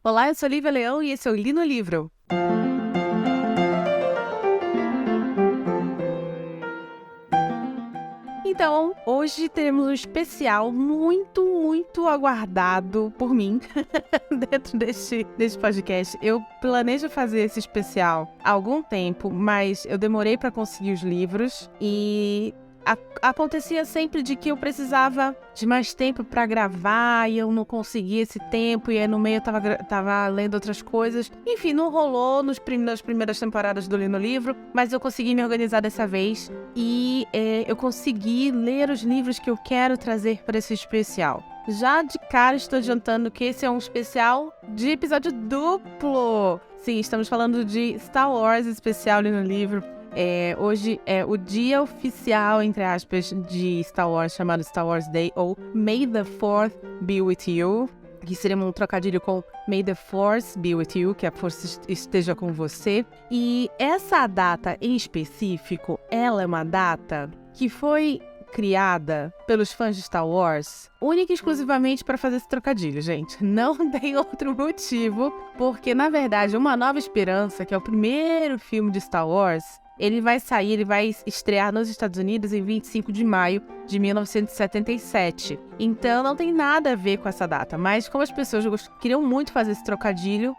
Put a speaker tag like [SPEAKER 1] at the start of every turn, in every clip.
[SPEAKER 1] Olá, eu sou Lívia Leão e esse é o Li no Livro. Então, hoje teremos um especial muito aguardado por mim dentro deste podcast. Eu planejo fazer esse especial há algum tempo, mas eu demorei para conseguir os livros e acontecia sempre de que eu precisava de mais tempo para gravar e eu não conseguia esse tempo, e aí no meio eu tava lendo outras coisas. Enfim, não rolou nas primeiras temporadas do Li no Livro, mas eu consegui me organizar dessa vez e eu consegui ler os livros que eu quero trazer para esse especial. Já de cara estou adiantando que esse é um especial de episódio duplo. Sim, estamos falando de Star Wars especial Li no Livro. Hoje é o dia oficial, entre aspas, de Star Wars, chamado Star Wars Day, ou May the 4th be with you, que seria um trocadilho com May the Force be with you, que a força esteja com você. E essa data em específico, ela é uma data que foi criada pelos fãs de Star Wars única e exclusivamente para fazer esse trocadilho, gente. Não tem outro motivo, porque, na verdade, Uma Nova Esperança, que é o primeiro filme de Star Wars, ele vai estrear nos Estados Unidos em 25 de maio de 1977. Então, não tem nada a ver com essa data. Mas, como as pessoas queriam muito fazer esse trocadilho,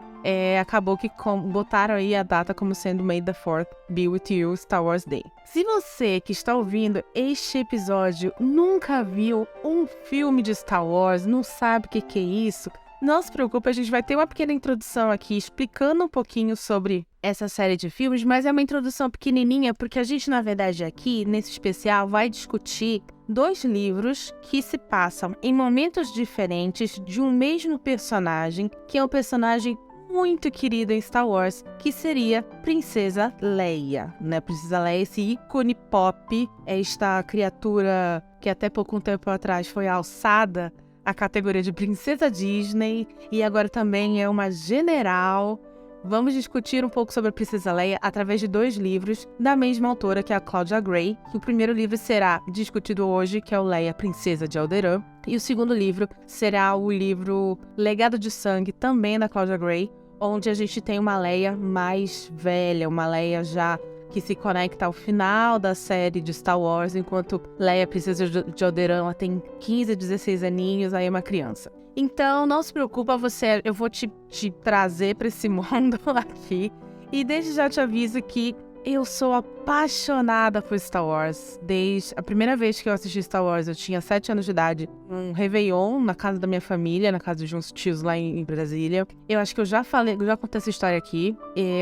[SPEAKER 1] acabou que botaram aí a data como sendo May the 4th be with you, Star Wars Day. Se você que está ouvindo este episódio nunca viu um filme de Star Wars, não sabe o que é isso, não se preocupe, a gente vai ter uma pequena introdução aqui explicando um pouquinho sobre essa série de filmes, mas é uma introdução pequenininha porque a gente, na verdade, aqui, nesse especial, vai discutir 2 livros que se passam em momentos diferentes de um mesmo personagem, que é um personagem muito querido em Star Wars, que seria Princesa Leia, né? Princesa Leia, esse ícone pop, esta criatura que até pouco tempo atrás foi alçada à categoria de Princesa Disney e agora também é uma general. Vamos discutir um pouco sobre a Princesa Leia através de 2 livros da mesma autora, que é a Claudia Gray. O primeiro livro será discutido hoje, que é o Leia, Princesa de Alderaan. E o segundo livro será o livro Legado de Sangue, também da Claudia Gray, onde a gente tem uma Leia mais velha, uma Leia já que se conecta ao final da série de Star Wars, enquanto Leia, Princesa de Alderaan, ela tem 15, 16 aninhos, aí é uma criança. Então, não se preocupa, eu vou te trazer para esse mundo aqui. E desde já te aviso que eu sou apaixonada por Star Wars. Desde a primeira vez que eu assisti Star Wars, eu tinha 7 anos de idade, um Réveillon na casa da minha família, na casa de uns tios lá em Brasília. Eu acho que eu já contei essa história aqui,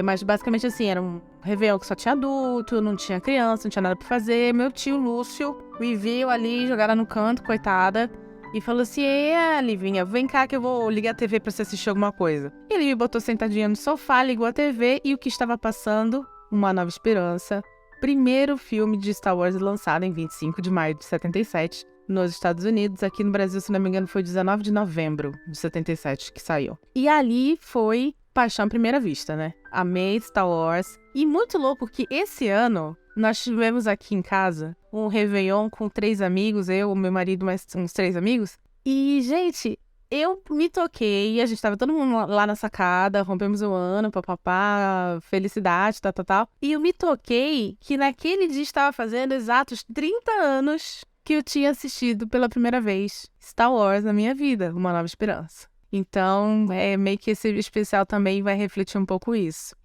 [SPEAKER 1] mas basicamente assim, era um Réveillon que só tinha adulto, não tinha criança, não tinha nada pra fazer. Meu tio Lúcio me viu ali, jogada no canto, coitada, e falou assim: Livinha, vem cá que eu vou ligar a TV pra você assistir alguma coisa. Ele me botou sentadinha no sofá, ligou a TV e o que estava passando? Uma Nova Esperança, primeiro filme de Star Wars lançado em 25 de maio de 77 nos Estados Unidos. Aqui no Brasil, se não me engano, foi 19 de novembro de 77 que saiu. E ali foi paixão à primeira vista, né? Amei Star Wars. E muito louco que esse ano nós tivemos aqui em casa um Réveillon com 3 amigos, eu, meu marido, mais uns 3 amigos. E, gente, eu me toquei, a gente tava todo mundo lá na sacada, rompemos o ano, papapá, felicidade, tal. E eu me toquei que naquele dia estava fazendo exatos 30 anos que eu tinha assistido pela primeira vez Star Wars na minha vida, Uma Nova Esperança. Então, meio que esse especial também vai refletir um pouco isso.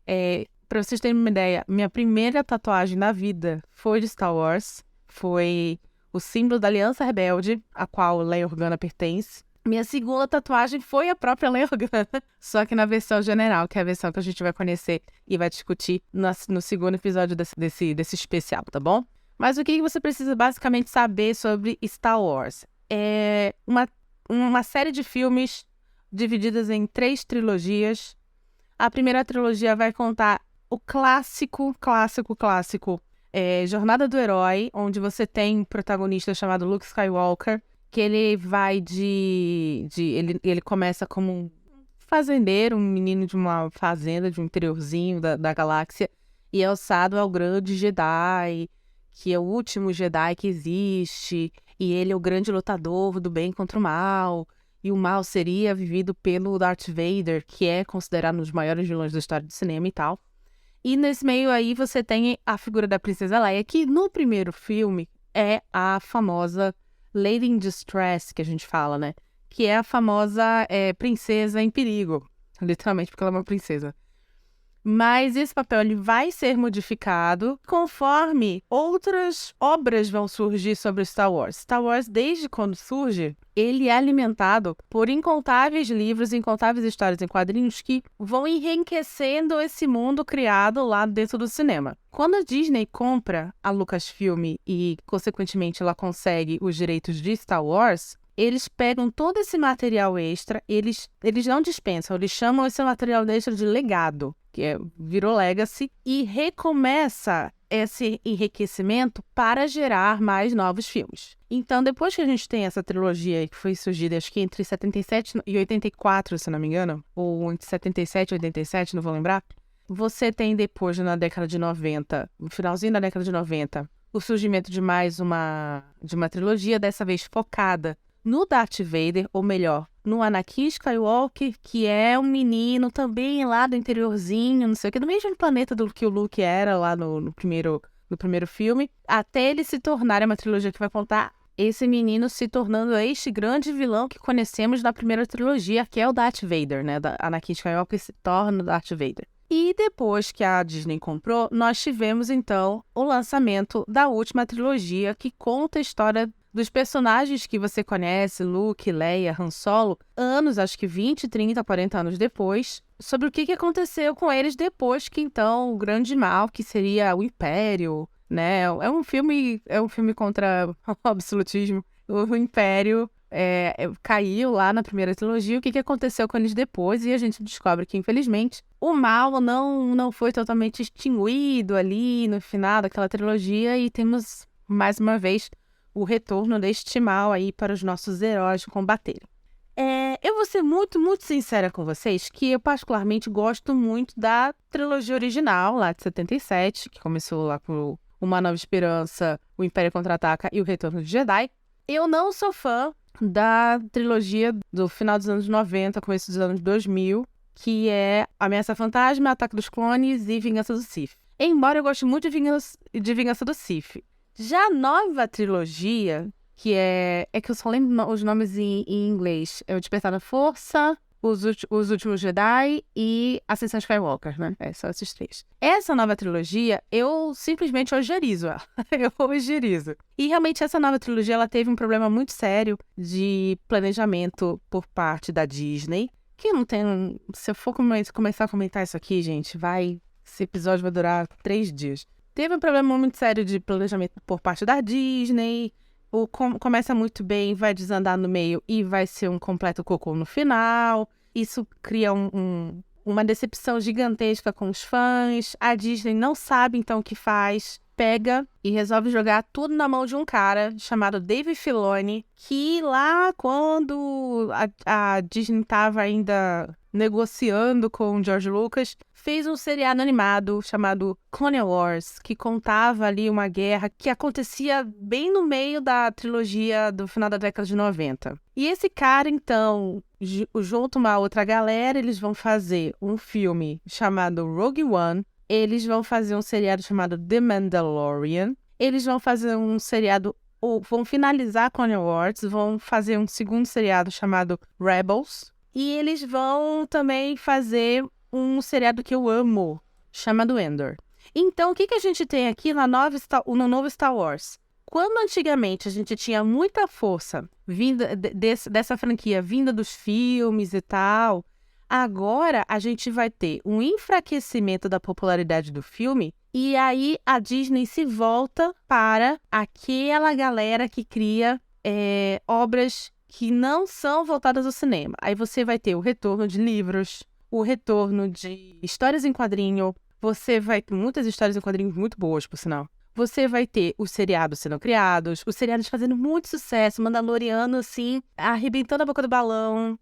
[SPEAKER 1] Pra vocês terem uma ideia, minha primeira tatuagem na vida foi de Star Wars, foi o símbolo da Aliança Rebelde, a qual Leia Organa pertence. Minha segunda tatuagem foi a própria Leia Organa, só que na versão general, que é a versão que a gente vai conhecer e vai discutir no segundo episódio desse especial, tá bom? Mas o que você precisa basicamente saber sobre Star Wars? É uma série de filmes divididas em 3 trilogias. A primeira trilogia vai contar o clássico Jornada do Herói, onde você tem um protagonista chamado Luke Skywalker, que ele vai ele começa como um fazendeiro, um menino de uma fazenda, de um interiorzinho da galáxia, e é alçado ao grande Jedi, que é o último Jedi que existe, e ele é o grande lutador do bem contra o mal, e o mal seria vivido pelo Darth Vader, que é considerado um dos maiores vilões da história do cinema e tal. E nesse meio aí você tem a figura da Princesa Leia, que no primeiro filme é a famosa Lady in Distress, que a gente fala, né? Que é a famosa princesa em perigo, literalmente porque ela é uma princesa. Mas esse papel ele vai ser modificado conforme outras obras vão surgir sobre Star Wars. Star Wars, desde quando surge, ele é alimentado por incontáveis livros, incontáveis histórias em quadrinhos que vão enriquecendo esse mundo criado lá dentro do cinema. Quando a Disney compra a Lucasfilm e, consequentemente, ela consegue os direitos de Star Wars, eles pegam todo esse material extra, eles não dispensam, eles chamam esse material extra de legado, que virou legacy, e recomeça esse enriquecimento para gerar mais novos filmes. Então, depois que a gente tem essa trilogia que foi surgida, acho que entre 77 e 84, se não me engano, ou entre 77 e 87, não vou lembrar, você tem depois, na década de 90, no finalzinho da década de 90, o surgimento de mais uma trilogia, dessa vez focada no Darth Vader, ou melhor, no Anakin Skywalker, que é um menino também lá do interiorzinho, não sei o que, do mesmo planeta do que o Luke era lá no primeiro filme, até ele se tornar, é uma trilogia que vai contar esse menino se tornando este grande vilão que conhecemos na primeira trilogia, que é o Darth Vader, né? Anakin Skywalker se torna o Darth Vader. E depois que a Disney comprou, nós tivemos, então, o lançamento da última trilogia, que conta a história dos personagens que você conhece, Luke, Leia, Han Solo, anos, acho que 20, 30, 40 anos depois, sobre o que aconteceu com eles depois que, então, o grande mal, que seria o Império, né? É um filme contra o absolutismo. O Império caiu lá na primeira trilogia, o que aconteceu com eles depois, e a gente descobre que, infelizmente, o mal não foi totalmente extinguido ali no final daquela trilogia, e temos, mais uma vez, o retorno deste mal aí para os nossos heróis combaterem. Eu vou ser muito, muito sincera com vocês que eu particularmente gosto muito da trilogia original, lá de 77, que começou lá com Uma Nova Esperança, O Império Contra-Ataca e O Retorno de Jedi. Eu não sou fã da trilogia do final dos anos 90, começo dos anos 2000, que é Ameaça Fantasma, Ataque dos Clones e Vingança do Sith. Embora eu goste muito de Vingança do Sith. Já a nova trilogia, que é que eu só lembro os nomes em inglês, é O Despertar da Força, Os Últimos Jedi e Ascensão Skywalker, né? Só esses três. Essa nova trilogia, eu simplesmente ojerizo ela. Eu ojerizo. E realmente essa nova trilogia, ela teve um problema muito sério de planejamento por parte da Disney, que não tem... Se eu for começar a comentar isso aqui, gente, esse episódio vai durar 3 dias. Teve um problema muito sério de planejamento por parte da Disney. Começa muito bem, vai desandar no meio e vai ser um completo cocô no final. Isso cria uma decepção gigantesca com os fãs. A Disney não sabe, então, o que faz. Pega e resolve jogar tudo na mão de um cara chamado Dave Filoni, que lá quando a Disney estava ainda negociando com o George Lucas, fez um seriado animado chamado Clone Wars, que contava ali uma guerra que acontecia bem no meio da trilogia do final da década de 90. E esse cara, então, junto a uma outra galera, eles vão fazer um filme chamado Rogue One, eles vão fazer um seriado chamado The Mandalorian, eles vão fazer um seriado, ou vão finalizar Clone Wars, vão fazer um segundo seriado chamado Rebels, e eles vão também fazer um seriado que eu amo, chamado Endor. Então, o que a gente tem aqui no novo Star Wars? Quando antigamente a gente tinha muita força vinda dessa franquia, vinda dos filmes e tal, agora a gente vai ter um enfraquecimento da popularidade do filme, e aí a Disney se volta para aquela galera que cria obras que não são voltadas ao cinema. Aí você vai ter o retorno de livros, o retorno de histórias em quadrinho, você vai ter muitas histórias em quadrinhos muito boas, por sinal. Você vai ter os seriados sendo criados, os seriados fazendo muito sucesso, Mandaloriano, assim, arrebentando a boca do balão.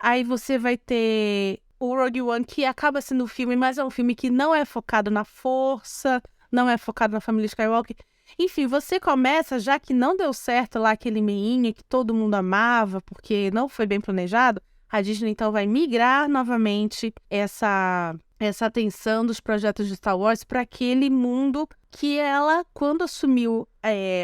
[SPEAKER 1] Aí você vai ter o Rogue One, que acaba sendo um filme, mas é um filme que não é focado na força, não é focado na família Skywalker. Enfim, você começa, já que não deu certo lá aquele meinha que todo mundo amava, porque não foi bem planejado, a Disney então vai migrar novamente essa atenção dos projetos de Star Wars para aquele mundo que ela, quando assumiu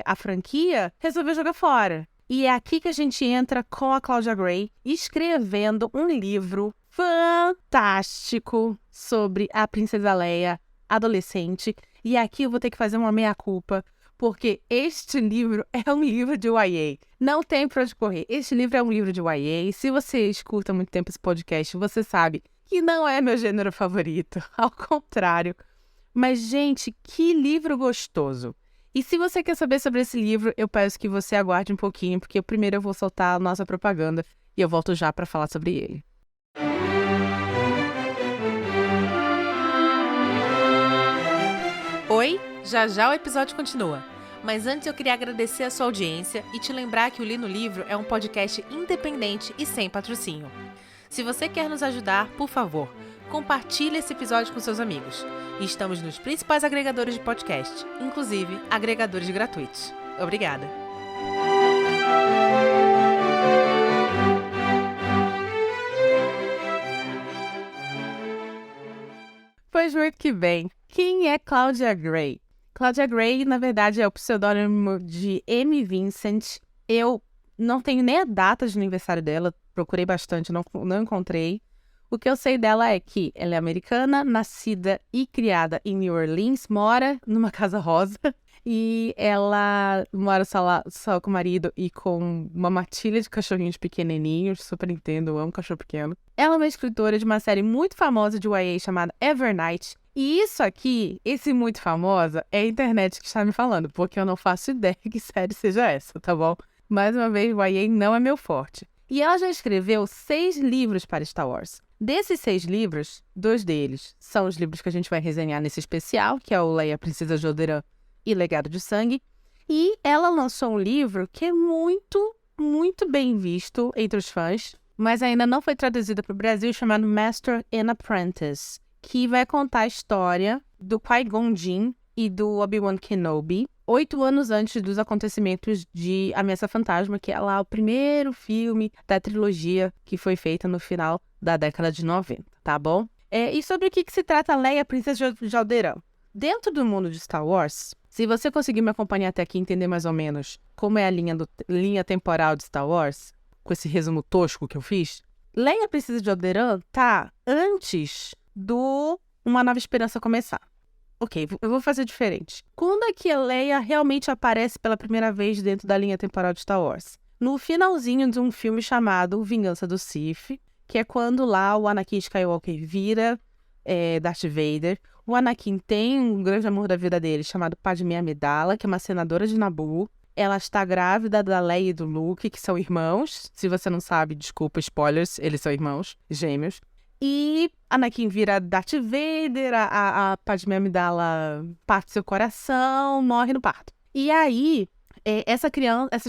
[SPEAKER 1] a franquia, resolveu jogar fora. E é aqui que a gente entra com a Claudia Gray escrevendo um livro fantástico sobre a Princesa Leia adolescente. E aqui eu vou ter que fazer uma meia-culpa, porque este livro é um livro de YA. Não tem pra onde correr. Este livro é um livro de YA. Se você escuta há muito tempo esse podcast, você sabe que não é meu gênero favorito. Ao contrário. Mas, gente, que livro gostoso. E se você quer saber sobre esse livro, eu peço que você aguarde um pouquinho, porque primeiro eu vou soltar a nossa propaganda e eu volto já para falar sobre ele.
[SPEAKER 2] Oi, já o episódio continua. Mas antes eu queria agradecer a sua audiência e te lembrar que o Li no Livro é um podcast independente e sem patrocínio. Se você quer nos ajudar, por favor, compartilhe esse episódio com seus amigos. E estamos nos principais agregadores de podcast, inclusive agregadores gratuitos. Obrigada!
[SPEAKER 1] Pois muito que bem. Quem é Claudia Gray? Claudia Gray, na verdade, é o pseudônimo de Amy Vincent. Eu não tenho nem a data de aniversário dela, procurei bastante, não encontrei. O que eu sei dela é que ela é americana, nascida e criada em New Orleans, mora numa casa rosa e ela mora só com o marido e com uma matilha de cachorrinhos pequenininhos, super entendo, eu amo cachorro pequeno. Ela é uma escritora de uma série muito famosa de YA chamada Evernight. E isso aqui, esse muito famosa, é a internet que está me falando, porque eu não faço ideia que série seja essa, tá bom? Mais uma vez, YA não é meu forte. E ela já escreveu 6 livros para Star Wars. Desses 6 livros, 2 deles são os livros que a gente vai resenhar nesse especial, que é o Leia, Princesa de Alderaan e Legado de Sangue. E ela lançou um livro que é muito, muito bem visto entre os fãs, mas ainda não foi traduzido para o Brasil, chamado Master and Apprentice, que vai contar a história do Qui-Gon Jinn e do Obi-Wan Kenobi, 8 anos antes dos acontecimentos de Ameaça Fantasma, que é lá o primeiro filme da trilogia que foi feita no final da década de 90, tá bom? E sobre o que se trata Leia, Princesa de Alderaan? Dentro do mundo de Star Wars, se você conseguir me acompanhar até aqui e entender mais ou menos como é a linha temporal de Star Wars, com esse resumo tosco que eu fiz, Leia, Princesa de Alderaan tá antes do Uma Nova Esperança começar. Ok, eu vou fazer diferente. Quando é que a Leia realmente aparece pela primeira vez dentro da linha temporal de Star Wars? No finalzinho de um filme chamado Vingança do Sith, que é quando lá o Anakin Skywalker vira Darth Vader. O Anakin tem um grande amor da vida dele, chamado Padmé Amidala, que é uma senadora de Naboo. Ela está grávida da Leia e do Luke, que são irmãos. Se você não sabe, desculpa, spoilers, eles são irmãos, gêmeos. E Anakin vira Darth Vader, a Padmé Amidala parte seu coração, morre no parto. E aí, essas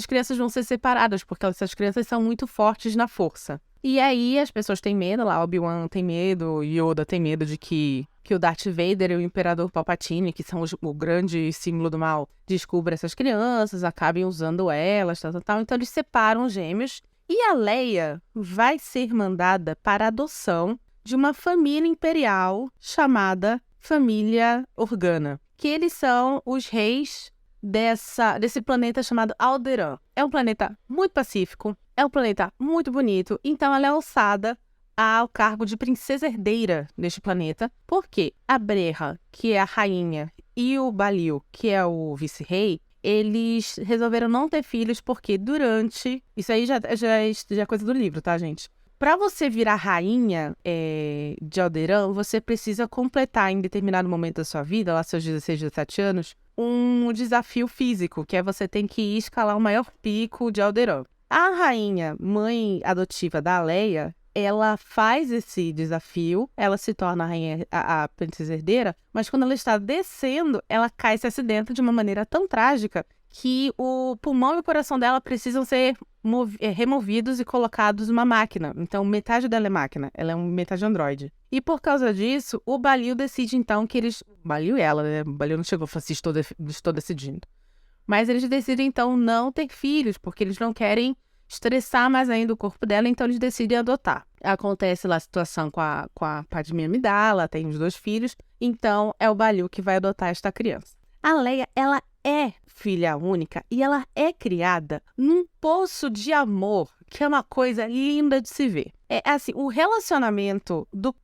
[SPEAKER 1] crianças vão ser separadas, porque essas crianças são muito fortes na força. E aí as pessoas têm medo, lá Obi-Wan tem medo, Yoda tem medo de que o Darth Vader e o Imperador Palpatine, que são o grande símbolo do mal, descubram essas crianças, acabem usando elas, tal. Então eles separam os gêmeos. E a Leia vai ser mandada para a adoção de uma família imperial chamada Família Organa, que eles são os reis desse planeta chamado Alderaan. É um planeta muito pacífico, é um planeta muito bonito, então ela é alçada ao cargo de princesa herdeira neste planeta, porque a Breha, que é a rainha, e o Balil, que é o vice-rei, eles resolveram não ter filhos porque durante... Isso aí já é coisa do livro, tá, gente? Para você virar rainha de Alderaan, você precisa completar em determinado momento da sua vida, lá seus 16, 17 anos, um desafio físico, que é você tem que ir escalar o maior pico de Alderaan. A rainha, mãe adotiva da Leia, ela faz esse desafio, ela se torna a princesa herdeira, mas quando ela está descendo, ela cai e se acidenta de uma maneira tão trágica que o pulmão e o coração dela precisam ser removidos e colocados numa máquina. Então, metade dela é máquina, ela é metade androide. E por causa disso, o Balil decide então que eles... Balil e ela, né? O Balil não chegou e falou assim, estou decidindo. Mas eles decidem, então, não ter filhos, porque eles não querem estressar mais ainda o corpo dela, então eles decidem adotar. Acontece lá a situação com a Padmé Amidala, tem os 2 filhos, então é o Baloo que vai adotar esta criança. A Leia, ela é filha única e ela é criada num poço de amor, que é uma coisa linda de se ver. É assim, o relacionamento do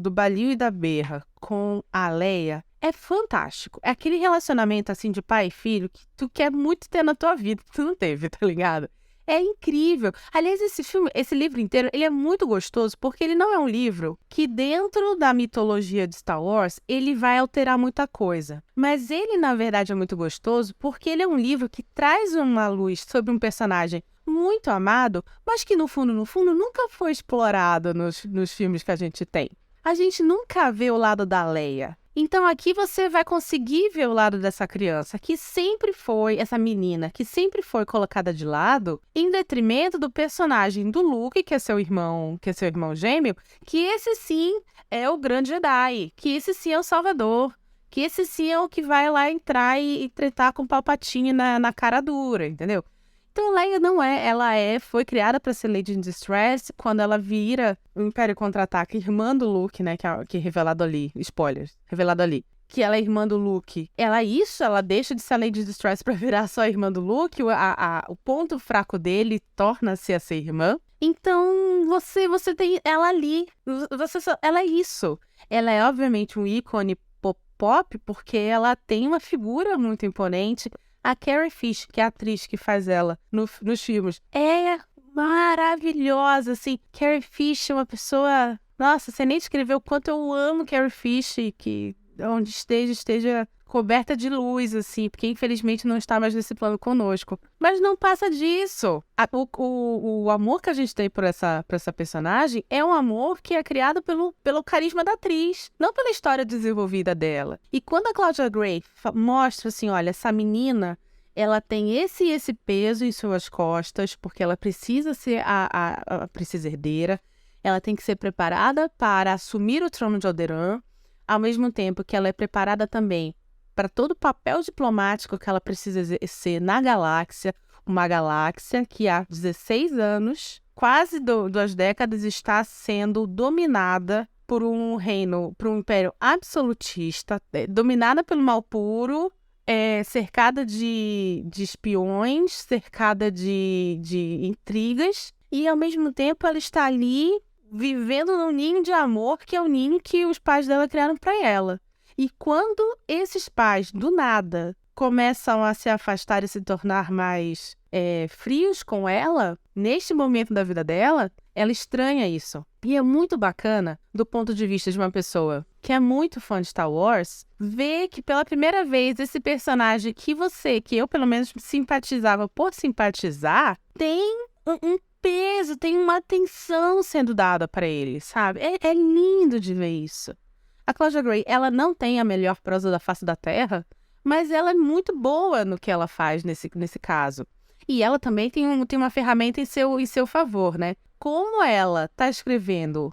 [SPEAKER 1] Baloo e da Berra com a Leia é fantástico. É aquele relacionamento assim de pai e filho que tu quer muito ter na tua vida, que tu não teve, tá ligado? É incrível. Aliás, esse livro inteiro, ele é muito gostoso porque ele não é um livro que dentro da mitologia de Star Wars, ele vai alterar muita coisa. Mas ele, na verdade, é muito gostoso porque ele é um livro que traz uma luz sobre um personagem muito amado, mas que no fundo, nunca foi explorado nos filmes que a gente tem. A gente nunca vê o lado da Leia. Então aqui você vai conseguir ver o lado dessa criança, que sempre foi, essa menina, que sempre foi colocada de lado, em detrimento do personagem do Luke, que é seu irmão gêmeo, que esse sim é o grande Jedi, que esse sim é o Salvador, que esse sim é o que vai lá entrar e tretar com o Palpatine na cara dura, entendeu? Então, Leia não é, foi criada para ser Lady in Distress quando ela vira o Império Contra-Ataca, irmã do Luke, né, que é revelado ali, spoilers, revelado ali, que ela é irmã do Luke. Ela deixa de ser a Lady in Distress para virar só a irmã do Luke, o ponto fraco dele torna-se a ser irmã. Então, você tem ela ali, ela é isso. Ela é, obviamente, um ícone pop, porque ela tem uma figura muito imponente. A Carrie Fisher, que é a atriz que faz ela nos filmes, é maravilhosa, assim. Carrie Fisher é uma pessoa... Nossa, você nem descreveu o quanto eu amo Carrie Fisher, que onde esteja coberta de luz, assim, porque infelizmente não está mais nesse plano conosco. Mas não passa disso. O amor que a gente tem por essa personagem é um amor que é criado pelo carisma da atriz, não pela história desenvolvida dela. E quando a Claudia Gray mostra assim, olha, essa menina, ela tem esse e esse peso em suas costas, porque ela precisa ser a princesa herdeira, ela tem que ser preparada para assumir o trono de Alderaan, ao mesmo tempo que ela é preparada também para todo o papel diplomático que ela precisa exercer na galáxia, uma galáxia que há 16 anos, quase 2 décadas, está sendo dominada por um reino, por um império absolutista, dominada pelo mal puro, cercada de espiões, cercada de intrigas, e ao mesmo tempo ela está ali vivendo num ninho de amor, que é o ninho que os pais dela criaram para ela. E quando esses pais, do nada, começam a se afastar e se tornar mais frios com ela, neste momento da vida dela, ela estranha isso. E é muito bacana, do ponto de vista de uma pessoa que é muito fã de Star Wars, ver que pela primeira vez esse personagem que eu pelo menos simpatizava por simpatizar, tem um peso, tem uma atenção sendo dada para ele, sabe? É lindo de ver isso. A Claudia Gray, ela não tem a melhor prosa da face da Terra, mas ela é muito boa no que ela faz nesse caso. E ela também tem uma ferramenta em seu favor, né? Como ela está escrevendo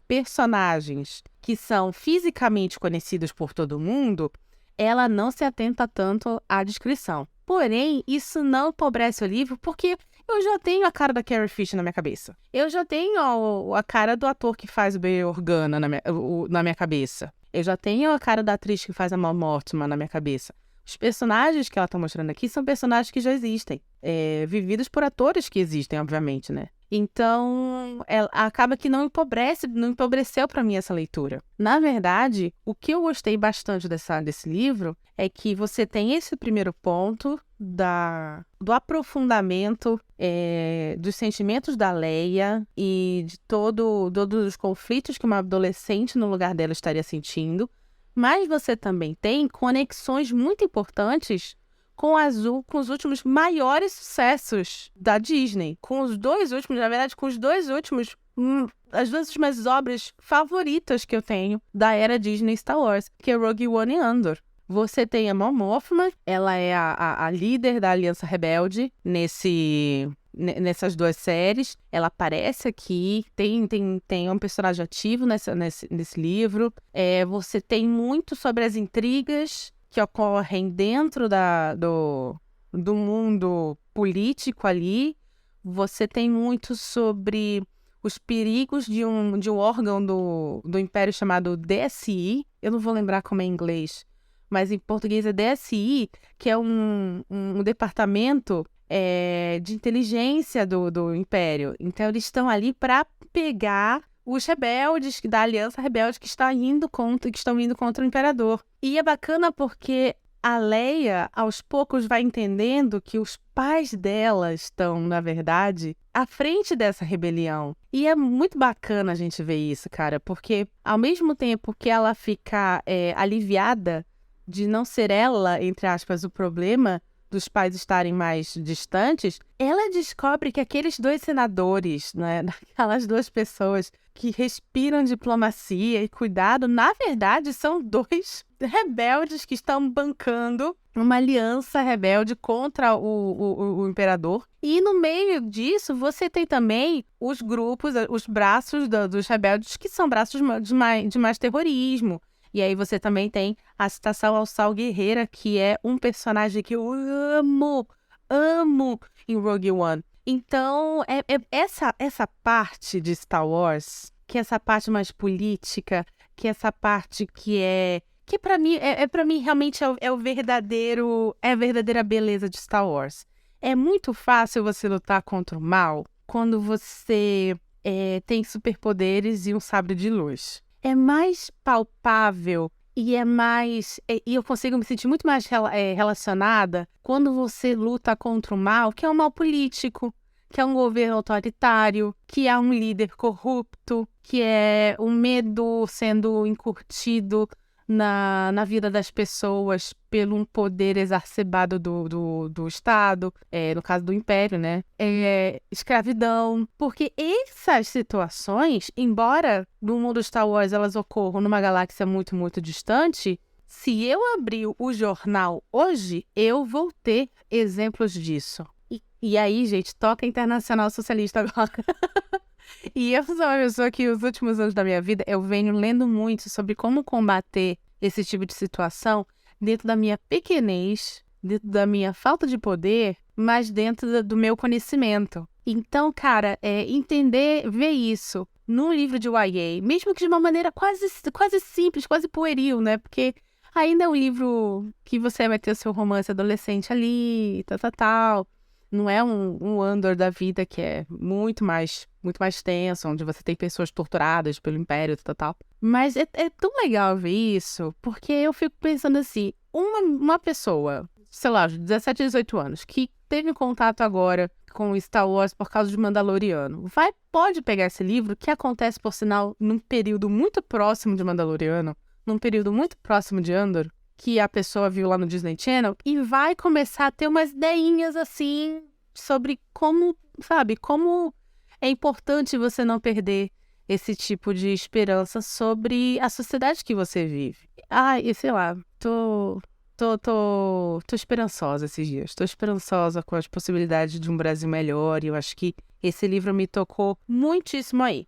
[SPEAKER 1] personagens que são fisicamente conhecidos por todo mundo, ela não se atenta tanto à descrição. Porém, isso não empobrece o livro, porque eu já tenho a cara da Carrie Fisher na minha cabeça. Eu já tenho a cara do ator que faz o Bail Organa na minha cabeça. Eu já tenho a cara da atriz que faz a Mal Mortimer na minha cabeça. Os personagens que ela está mostrando aqui são personagens que já existem. Vividos por atores que existem, obviamente, né? Então, acaba que não empobreceu para mim essa leitura. Na verdade, o que eu gostei bastante desse livro é que você tem esse primeiro ponto do aprofundamento dos sentimentos da Leia e de todos os conflitos que uma adolescente no lugar dela estaria sentindo, mas você também tem conexões muito importantes com os últimos maiores sucessos da Disney. As duas últimas obras favoritas que eu tenho da era Disney Star Wars, que é Rogue One e Andor. Você tem a Mon Mothma, ela é a líder da Aliança Rebelde nessas 2 séries. Ela aparece aqui, tem um personagem ativo nesse livro. Você tem muito sobre as intrigas que ocorrem dentro do mundo político ali. Você tem muito sobre os perigos de um órgão do Império chamado DSI. Eu não vou lembrar como é em inglês, mas em português é DSI, que é um departamento de inteligência do Império. Então, eles estão ali para pegar os rebeldes da Aliança Rebelde que estão indo contra o Imperador. E é bacana porque a Leia, aos poucos, vai entendendo que os pais dela estão, na verdade, à frente dessa rebelião. E é muito bacana a gente ver isso, cara, porque ao mesmo tempo que ela fica aliviada de não ser ela, entre aspas, o problema dos pais estarem mais distantes, ela descobre que aqueles 2 senadores, né, aquelas 2 pessoas que respiram diplomacia e cuidado, na verdade, são 2 rebeldes que estão bancando uma aliança rebelde contra o imperador. E no meio disso, você tem também os grupos, os braços dos rebeldes, que são braços de mais terrorismo. E aí você também tem a citação ao Saw Gerrera, que é um personagem que eu amo em Rogue One. Então, essa parte de Star Wars, que é essa parte mais política, que é essa parte que para mim, para mim realmente é a verdadeira beleza de Star Wars. É muito fácil você lutar contra o mal quando você tem superpoderes e um sabre de luz. É mais palpável e e eu consigo me sentir muito mais relacionada quando você luta contra o mal, que é um mal político, que é um governo autoritário, que é um líder corrupto, que é o medo sendo incutido na vida das pessoas pelo um poder exacerbado do Estado, no caso do Império, né? Escravidão. Porque essas situações, embora no mundo Star Wars elas ocorram numa galáxia muito, muito distante, se eu abrir o jornal hoje, eu vou ter exemplos disso. E aí, gente, toca Internacional Socialista agora. E eu sou uma pessoa que, os últimos anos da minha vida, eu venho lendo muito sobre como combater esse tipo de situação dentro da minha pequenez, dentro da minha falta de poder, mas dentro do meu conhecimento. Então, cara, entender, ver isso num livro de YA, mesmo que de uma maneira quase simples, quase pueril, né? Porque ainda é um livro que você vai ter o seu romance adolescente ali, tal. Não é um Andor da vida que é muito mais tenso, onde você tem pessoas torturadas pelo Império, tal. Mas é tão legal ver isso, porque eu fico pensando assim, uma pessoa, sei lá, de 17, 18 anos, que teve contato agora com Star Wars por causa de Mandaloriano, pode pegar esse livro, que acontece, por sinal, num período muito próximo de Mandaloriano, num período muito próximo de Andor, que a pessoa viu lá no Disney Channel, e vai começar a ter umas ideinhas assim sobre como é importante você não perder esse tipo de esperança sobre a sociedade que você vive. E sei lá, tô esperançosa esses dias. Tô esperançosa com as possibilidades de um Brasil melhor, e eu acho que esse livro me tocou muitíssimo aí.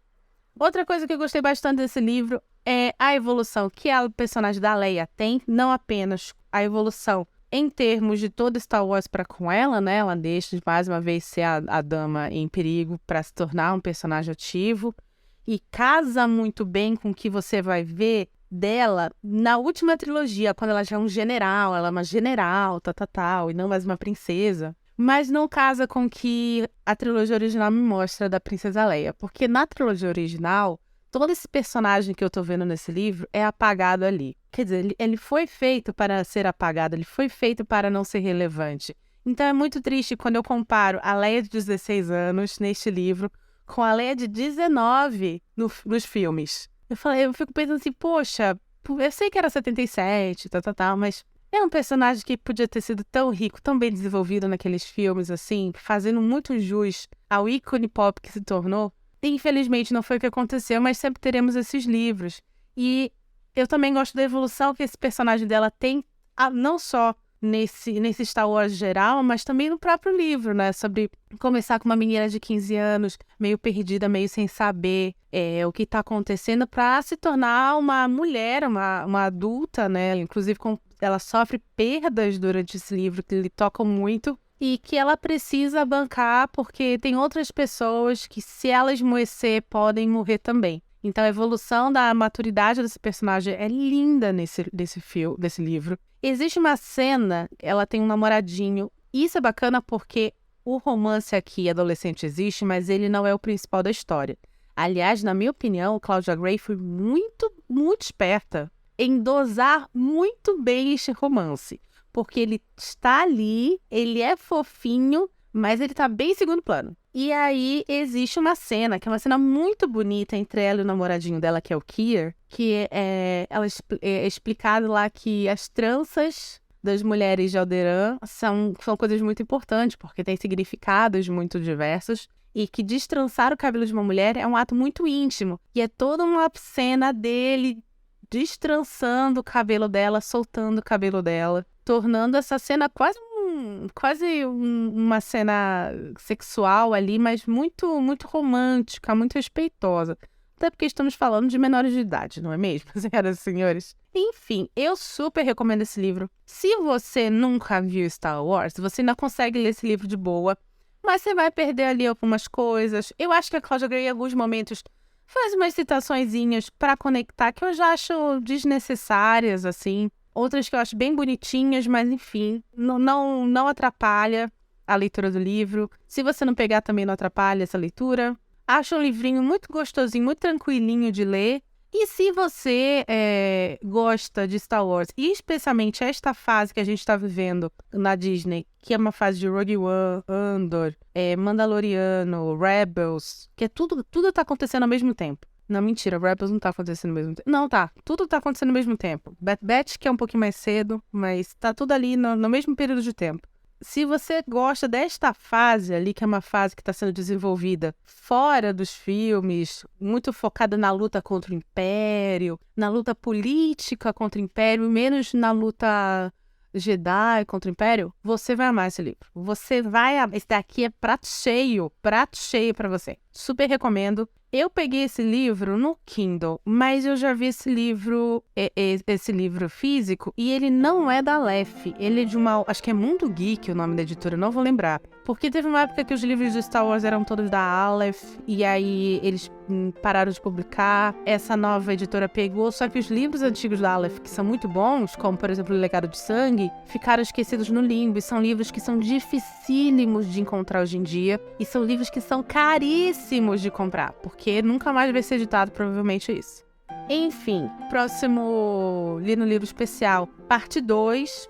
[SPEAKER 1] Outra coisa que eu gostei bastante desse livro é a evolução que a personagem da Leia tem, não apenas a evolução em termos de todo Star Wars para com ela, né? Ela deixa de mais uma vez ser a dama em perigo para se tornar um personagem ativo, e casa muito bem com o que você vai ver dela na última trilogia, quando ela já é um general, ela é uma general, tal, e não mais uma princesa. Mas não casa com o que a trilogia original me mostra da Princesa Leia. Porque na trilogia original, todo esse personagem que eu tô vendo nesse livro é apagado ali. Quer dizer, ele foi feito para ser apagado, ele foi feito para não ser relevante. Então é muito triste quando eu comparo a Leia de 16 anos neste livro com a Leia de 19 nos filmes. Eu fico pensando assim, poxa, eu sei que era 77, tal, mas é um personagem que podia ter sido tão rico, tão bem desenvolvido naqueles filmes, assim, fazendo muito jus ao ícone pop que se tornou. E, infelizmente, não foi o que aconteceu, mas sempre teremos esses livros. E eu também gosto da evolução que esse personagem dela tem, não só nesse Star Wars geral, mas também no próprio livro, né? Sobre começar com uma menina de 15 anos, meio perdida, meio sem saber o que está acontecendo, para se tornar uma mulher, uma adulta, né? Inclusive, ela sofre perdas durante esse livro, que lhe tocam muito, e que ela precisa bancar porque tem outras pessoas que, se ela esmoecer, podem morrer também. Então, a evolução da maturidade desse personagem é linda nesse livro. Existe uma cena, ela tem um namoradinho. Isso é bacana porque o romance aqui, adolescente, existe, mas ele não é o principal da história. Aliás, na minha opinião, Claudia Gray foi muito, muito esperta em dosar muito bem este romance. Porque ele está ali, ele é fofinho, mas ele está bem em segundo plano. E aí existe uma cena, que é uma cena muito bonita entre ela e o namoradinho dela, que é o Kier, que é explicado lá que as tranças das mulheres de Alderaan são coisas muito importantes, porque têm significados muito diversos, e que destrançar o cabelo de uma mulher é um ato muito íntimo. E é toda uma cena dele destrançando o cabelo dela, soltando o cabelo dela, tornando essa cena quase uma cena sexual ali, mas muito, muito romântica, muito respeitosa. Até porque estamos falando de menores de idade, não é mesmo, senhoras e senhores? Enfim, eu super recomendo esse livro. Se você nunca viu Star Wars, você ainda consegue ler esse livro de boa, mas você vai perder ali algumas coisas. Eu acho que a Claudia Gray, em alguns momentos, faz umas citaçõezinhas para conectar que eu já acho desnecessárias, assim. Outras que eu acho bem bonitinhas, mas enfim, não atrapalha a leitura do livro. Se você não pegar, também não atrapalha essa leitura. Acho um livrinho muito gostosinho, muito tranquilinho de ler. E se você gosta de Star Wars, e especialmente esta fase que a gente está vivendo na Disney, que é uma fase de Rogue One, Andor, Mandaloriano, Rebels, que tudo tá acontecendo ao mesmo tempo. Não, mentira, Rebels não tá acontecendo ao mesmo tempo. Não, tá. Tudo tá acontecendo ao mesmo tempo. Bad Batch, que é um pouquinho mais cedo, mas tá tudo ali no mesmo período de tempo. Se você gosta desta fase ali, que é uma fase que está sendo desenvolvida fora dos filmes, muito focada na luta contra o Império, na luta política contra o Império, menos na luta Jedi contra o Império, você vai amar esse livro. Esse daqui é prato cheio para você. Super recomendo. Eu peguei esse livro no Kindle, mas eu já vi esse livro físico, e ele não é da Aleph. Ele é de acho que é Mundo Geek o nome da editora, não vou lembrar. Porque teve uma época que os livros de Star Wars eram todos da Aleph, e aí eles pararam de publicar. Essa nova editora pegou, só que os livros antigos da Aleph, que são muito bons, como por exemplo O Legado de Sangue, ficaram esquecidos no limbo, e são livros que são dificílimos de encontrar hoje em dia, e são livros que são caríssimos de comprar, porque nunca mais vai ser editado, provavelmente, isso. Enfim, próximo Li no Livro Especial, parte 2,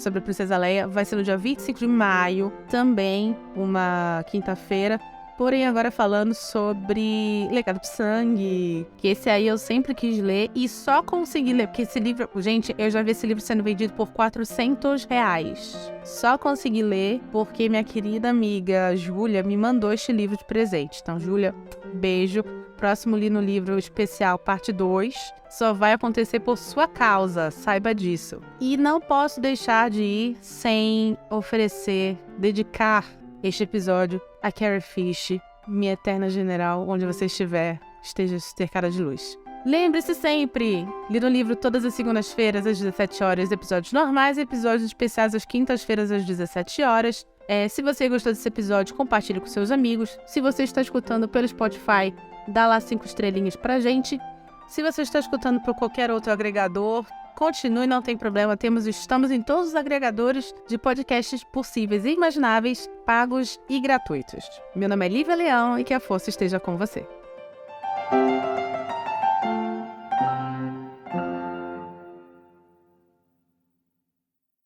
[SPEAKER 1] sobre a Princesa Leia, vai ser no dia 25 de maio, também uma quinta-feira. Porém, agora falando sobre Legado de Sangue, que esse aí eu sempre quis ler e só consegui ler, porque esse livro, gente, eu já vi esse livro sendo vendido por R$400. Só consegui ler porque minha querida amiga Júlia me mandou este livro de presente. Então, Júlia, beijo. Próximo Li no Livro Especial, parte 2, só vai acontecer por sua causa, saiba disso. E não posso deixar de ir sem dedicar este episódio a Carrie Fish, minha eterna general, onde você estiver, esteja cercada de luz. Lembre-se sempre, Li no Livro todas as segundas-feiras às 17 horas, episódios normais e episódios especiais às quintas-feiras às 17 horas. Se você gostou desse episódio, compartilhe com seus amigos. Se você está escutando pelo Spotify, dá lá 5 estrelinhas pra gente. Se você está escutando por qualquer outro agregador, continue, não tem problema. Estamos em todos os agregadores de podcasts possíveis e imagináveis, pagos e gratuitos. Meu nome é Lívia Leão e que a força esteja com você.